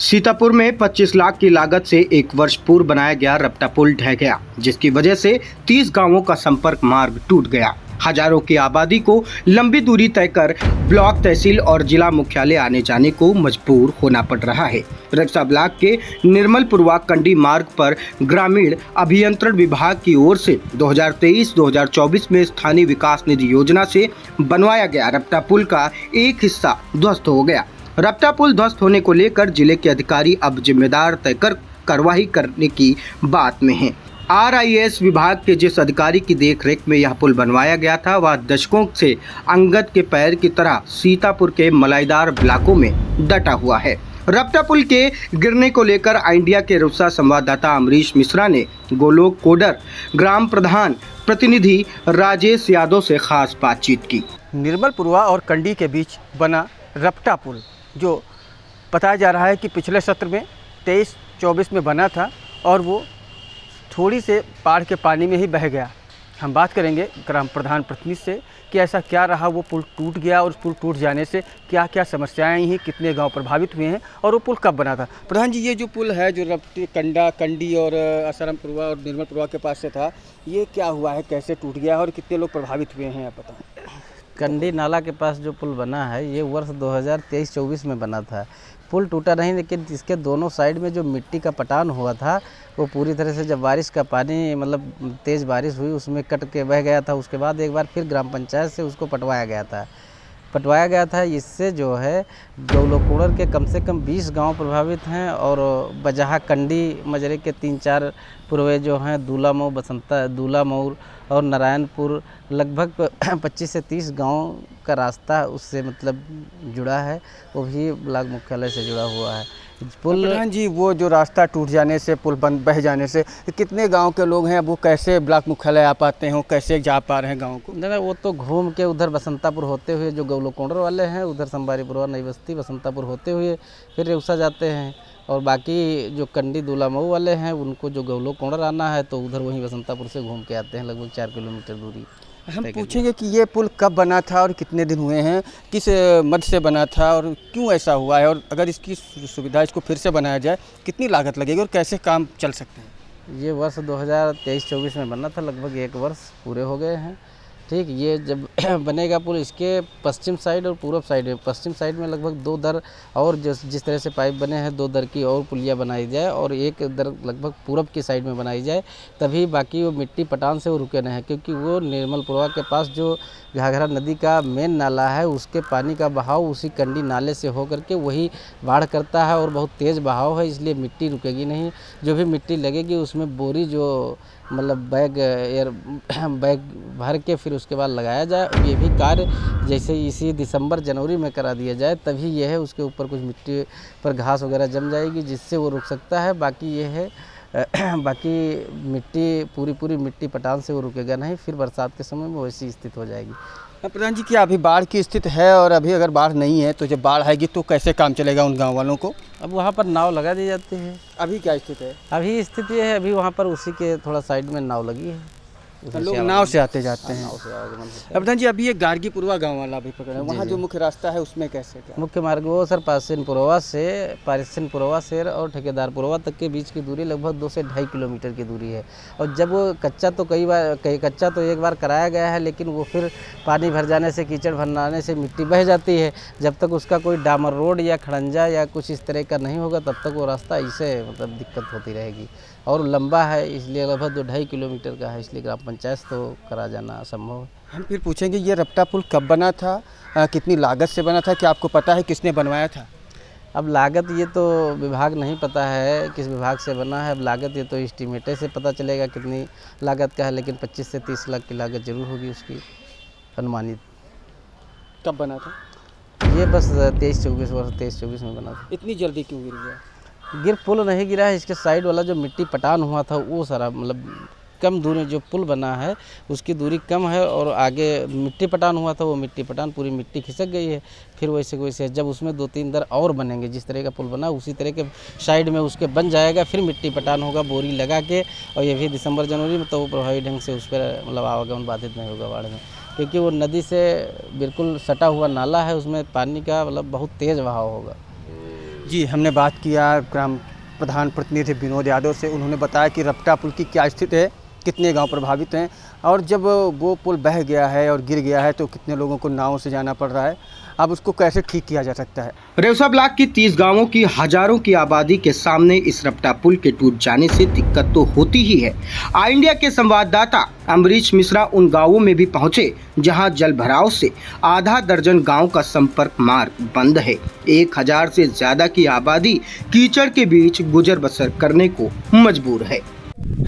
सीतापुर में 25 लाख की लागत से एक वर्ष पूर्व बनाया गया रपटा पुल ढह गया, जिसकी वजह से 30 गांवों का संपर्क मार्ग टूट गया। हजारों की आबादी को लंबी दूरी तय कर ब्लॉक, तहसील और जिला मुख्यालय आने जाने को मजबूर होना पड़ रहा है। रक्सा ब्लॉक के निर्मलपुरवा कंडी मार्ग पर ग्रामीण अभियंत्रण विभाग की ओर से 2023-2024 में स्थानीय विकास निधि योजना से बनवाया गया रपटा पुल का एक हिस्सा ध्वस्त हो गया। रपटा पुल ध्वस्त होने को लेकर जिले के अधिकारी अब जिम्मेदार तय कर कार्रवाई करने की बात में हैं। RIS विभाग के जिस अधिकारी की देखरेख में यह पुल बनवाया गया था, वह दशकों से अंगद के पैर की तरह सीतापुर के मलाईदार ब्लॉकों में डटा हुआ है। रपटा पुल के गिरने को लेकर इंडिया के रुसा संवाददाता अमरीश मिश्रा ने गोलोक कोडर ग्राम प्रधान प्रतिनिधि राजेश यादव से खास बातचीत की। निर्मलपुरवा और कंडी के बीच बना रपटा पुल जो बताया जा रहा है कि पिछले सत्र में 23-24 में बना था और वो थोड़ी से बाढ़ के पानी में ही बह गया। हम बात करेंगे ग्राम प्रधान प्रतिनिधि से कि ऐसा क्या रहा, वो पुल टूट गया और उस पुल टूट जाने से क्या क्या समस्याएं आई हैं, कितने गांव प्रभावित हुए हैं और वो पुल कब बना था। प्रधान जी, ये जो पुल है जो रपटी कंडी और आसारामपुरवा और निर्मलपुरवा के पास से था, ये क्या हुआ है, कैसे टूट गया और कितने लोग प्रभावित हुए हैं, आप बताएं। कंडी नाला के पास जो पुल बना है ये वर्ष 2023-24 में बना था। पुल टूटा नहीं, लेकिन इसके दोनों साइड में जो मिट्टी का पटान हुआ था वो पूरी तरह से, जब बारिश का पानी मतलब तेज़ बारिश हुई उसमें कट के बह गया था। उसके बाद एक बार फिर ग्राम पंचायत से उसको पटवाया गया था। इससे जो है गोलोकोडर के कम से कम 20 गांव प्रभावित हैं और बजहा कंडी मजरे के 3-4 पुरवे जो हैं दूलामऊ और नारायणपुर, लगभग 25 से 30 गांव का रास्ता उससे मतलब जुड़ा है, वो भी ब्लॉक मुख्यालय से जुड़ा हुआ है। पुल प्रधान जी, वो जो रास्ता टूट जाने से, पुल बंद बह जाने से कितने गांव के लोग हैं, वो कैसे ब्लॉक मुख्यालय आ पाते हैं, कैसे जा पा रहे हैं गाँव को? नहीं, वो तो घूम के उधर बसंतापुर होते हुए जो गोलोकोडर वाले हैं उधर संबारीपुरवा, नई बस्ती, बसंतापुर होते हुए फिर रेउसा जाते हैं, और बाकी जो कंडी दूलामऊ वाले हैं उनको जो गोलोकोडर आना है तो उधर वहीं बसंतापुर से घूम के आते हैं, लगभग 4 किलोमीटर दूरी। हम पूछेंगे कि ये पुल कब बना था और कितने दिन हुए हैं, किस मद से बना था और क्यों ऐसा हुआ है, और अगर इसकी सुविधा, इसको फिर से बनाया जाए कितनी लागत लगेगी और कैसे काम चल सकते हैं? ये वर्ष 2023-24 में बना था, लगभग 1 वर्ष पूरे हो गए हैं। ठीक, ये जब बनेगा पुल, इसके पश्चिम साइड और पूर्व साइड में, पश्चिम साइड में लगभग 2 दर और जिस तरह से पाइप बने हैं 2 दर की और पुलिया बनाई जाए और 1 दर लगभग पूर्व की साइड में बनाई जाए, तभी बाकी वो मिट्टी पटान से वो रुके नहीं, क्योंकि वो निर्मलपुरवा के पास जो घाघरा नदी का मेन नाला है उसके पानी का बहाव उसी कंडी नाले से होकर के वही बाढ़ करता है और बहुत तेज़ बहाव है, इसलिए मिट्टी रुकेगी नहीं। जो भी मिट्टी लगेगी उसमें बोरी जो मतलब बैग भर के फिर उसके बाद लगाया जाए। ये भी कार्य जैसे इसी दिसंबर-जनवरी में करा दिया जाए, तभी ये है उसके ऊपर कुछ मिट्टी पर घास वगैरह जम जाएगी जिससे वो रुक सकता है। बाकी ये है बाकी मिट्टी पूरी मिट्टी पटान से वो रुकेगा नहीं, फिर बरसात के समय में वैसी स्थिति हो जाएगी। प्रधान जी, क्या अभी बाढ़ की स्थिति है, और अभी अगर बाढ़ नहीं है तो जब बाढ़ आएगी तो कैसे काम चलेगा उन गाँव वालों को? अब वहाँ पर नाव लगा दी जाती है। अभी क्या स्थिति है? अभी स्थिति ये है, अभी वहाँ पर उसी के थोड़ा साइड में नाव लगी है, तो लोग नाव से आते जाते हैं। नाव से आवागमन होता है। प्रधान जी, अभी ये गार्गीपुरवा गांव वाला भी पकड़ा है, वहाँ जो मुख्य रास्ता है उसमें कैसे क्या? मुख्य मार्ग वो सर पारिसनपुरवा से और ठेकेदारपुरवा तक के बीच की दूरी लगभग 2 से 2.5 किलोमीटर की दूरी है। और जब वो कच्चा तो एक बार कराया गया है, लेकिन वो फिर पानी भर जाने से, कीचड़ भर से मिट्टी बह जाती है। जब तक उसका कोई डामर रोड या खड़ंजा या कुछ इस तरह का नहीं होगा तब तक वो रास्ता ऐसे मतलब दिक्कत होती रहेगी, और लंबा है इसलिए लगभग 2.5 किलोमीटर का है, इसलिए ग्राम पंचायत तो करा जाना असंभव है। हम फिर पूछेंगे ये रपटा पुल कब बना था, कितनी लागत से बना था, क्या आपको पता है किसने बनवाया था? अब लागत ये तो विभाग नहीं पता है किस विभाग से बना है। अब लागत ये तो एस्टीमेटे से पता चलेगा कितनी लागत का है, लेकिन 25 से 30 लाख की लागत जरूर होगी उसकी अनुमानित। कब बना था ये? बस 23-24 में बना था। इतनी जल्दी क्यों गिर गया? पुल नहीं गिरा है, इसके साइड वाला जो मिट्टी पटान हुआ था वो सारा मतलब कम दूरी, जो पुल बना है उसकी दूरी कम है और आगे मिट्टी पटान हुआ था, वो मिट्टी पटान पूरी मिट्टी खिसक गई है। फिर वैसे जब उसमें 2-3 दर और बनेंगे, जिस तरह का पुल बना उसी तरह के साइड में उसके बन जाएगा, फिर मिट्टी पटान होगा बोरी लगा के, और ये भी दिसंबर-जनवरी में, तो वो प्रभावी ढंग से उस पर मतलब आवागमन बाधित नहीं होगा बाढ़ में, क्योंकि वो नदी से बिल्कुल सटा हुआ नाला है, उसमें पानी का मतलब बहुत तेज़ बहाव होगा। जी, हमने बात किया ग्राम प्रधान प्रतिनिधि विनोद यादव से। उन्होंने बताया कि रपटा पुल की क्या स्थिति है, कितने गांव प्रभावित हैं और जब वो पुल बह गया है और गिर गया है तो कितने लोगों को नाव से जाना पड़ रहा है, अब उसको कैसे ठीक किया जा सकता है। रेवसा ब्लॉक की 30 गांवों की हजारों की आबादी के सामने इस रपटा पुल के टूट जाने से दिक्कत तो होती ही है। आई इंडिया के संवाददाता अमरीश मिश्रा उन गांवों में भी पहुंचे जहां जल भराव से आधा दर्जन गांव का संपर्क मार्ग बंद है। 1000 से ज्यादा की आबादी कीचड़ के बीच गुजर बसर करने को मजबूर है।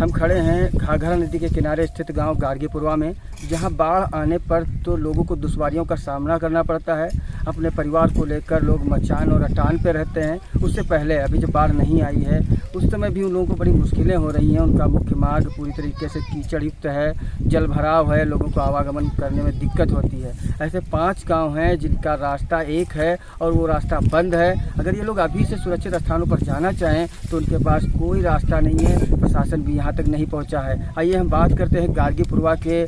हम खड़े हैं घाघरा नदी के किनारे स्थित गांव गार्गीपुरवा में, जहां बाढ़ आने पर तो लोगों को दुश्वारियों का सामना करना पड़ता है। अपने परिवार को लेकर लोग मचान और अटान पे रहते हैं। उससे पहले अभी जब बाढ़ नहीं आई है उस समय भी उन लोगों को बड़ी मुश्किलें हो रही हैं। उनका मुख्य मार्ग पूरी तरीके से कीचड़ युक्त है, जल भराव है, लोगों को आवागमन करने में दिक्कत होती है। ऐसे 5 गाँव हैं जिनका रास्ता एक है और वो रास्ता बंद है। अगर ये लोग अभी से सुरक्षित स्थानों पर जाना चाहें तो उनके पास कोई रास्ता नहीं है, प्रशासन भी यहाँ तक नहीं पहुँचा है। आइए हम बात करते हैं गार्गीपुरवा के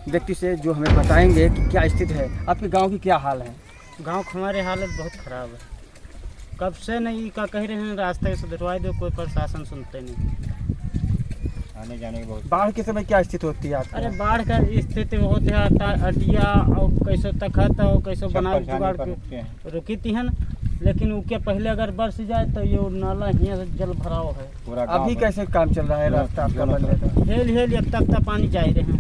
व्यक्ति से जो हमें बताएंगे कि क्या स्थिति है। आपके गांव की क्या हाल है। गांव की हमारी हालत बहुत ख़राब है। कब से नहीं का कह रहे हैं रास्ते सुधरवाई दो, कोई प्रशासन सुनते नहीं। आने जाने की बहुत बाढ़ के समय क्या स्थिति होती है आपकी। अरे बाढ़ का स्थिति बहुत है, अटिया और कैसो तखत और कैसो बना जुगाड़ के रुकी थी है, लेकिन उसके पहले अगर बरस जाए तो ये नाला यहाँ से जल भराव है। पूरा अभी कैसे काम चल रहा है रास्ता आपका बनने का। हेल अब तक पानी जा रहे हैं,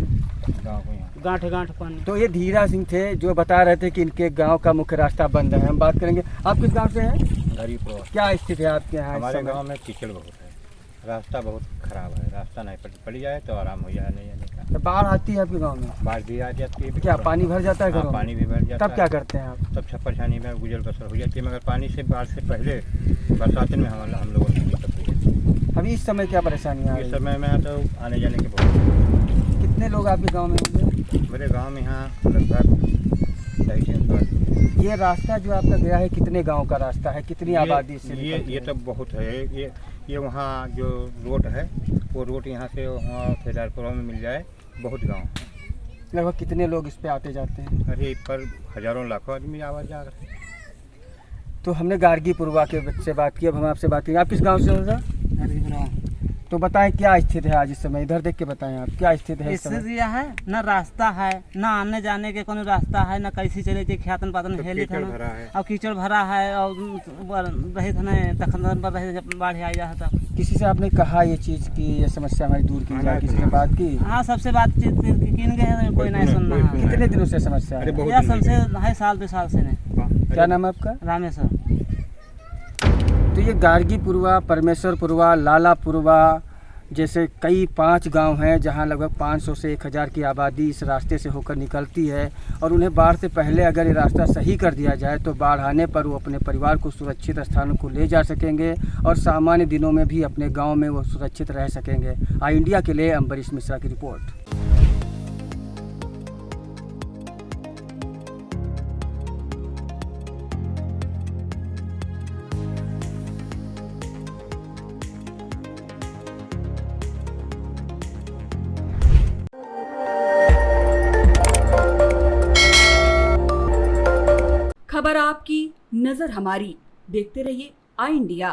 गाँव को यहाँ गांठ गांठ पानी। तो ये धीरा सिंह थे जो बता रहे थे कि इनके गांव का मुख्य रास्ता बंद है। हम बात करेंगे। आप किस गांव से हैं। गरीब क्या स्थिति है आपके यहाँ। हमारे गांव में कीचड़ बहुत है, रास्ता बहुत खराब है। रास्ता नहीं पड़ जाए तो आराम हो जाए नहीं जाने का। तो बाढ़ आती है आपके गांव में। बाढ़ भी आ जाती है। क्या पानी भर जाता है हाँ, घरों में? पानी भी भर जाता है। तब क्या करते हैं आप। तब सब परेशानी में गुजर बसर हो जाती है, मगर पानी से बाढ़ से पहले बरसात में हम लोगों को दिक्कत हुई है। अभी इस समय क्या परेशानी है। इस समय में तो आने जाने के बहुत। कितने लोग आपके गाँव में होंगे। मेरे गाँव में यहाँ लगभग 250। ये रास्ता जो आपका गया है कितने गांव का रास्ता है, कितनी आबादी से ये तो बहुत है। ये वहाँ जो रोड है वो रोड यहाँ से वहाँ केदारपुरा में मिल जाए, बहुत गांव है। लगभग कितने लोग इस पे आते जाते हैं। अरे पर हजारों लाखों आदमी आवाज जा रहे हैं। तो हमने गार्गीपुरवा के से बात की, अब हम आपसे बात करेंगे। आप किस गांव से हो सर। तो बताएं क्या स्थिति है आज इस समय, इधर देख के बताएं आप क्या स्थिति है इस समय। स्थिति यह है, न रास्ता है, न आने जाने के कोनो रास्ता है, न कैसे चले थे ख्यातन पातन हेली था और कीचड़ भरा है और रहे थे तखन पर रहे बाढ़ आ जा था। किसी से आपने कहा ये चीज़ की ये समस्या हमारी दूर की जाए, किसी से बात की। हाँ, सबसे बातचीत किन गए, कोई नहीं सुन रहा है। कितने दिनों से समस्या है। यह सबसे है साल 2 साल से नहीं। क्या नाम है आपका। रामेश्वर। तो ये गार्गीपुरवा, परमेश्वरपुरवा, लालापुरवा जैसे कई 5 गांव हैं जहां लगभग 500 से 1000 की आबादी इस रास्ते से होकर निकलती है और उन्हें बाढ़ से पहले अगर ये रास्ता सही कर दिया जाए तो बाढ़ आने पर वो अपने परिवार को सुरक्षित स्थानों को ले जा सकेंगे और सामान्य दिनों में भी अपने गांव में वो सुरक्षित रह सकेंगे। आई इंडिया के लिए अमरीश मिश्रा की रिपोर्ट। खबर आपकी, नजर हमारी। देखते रहिए आई इंडिया।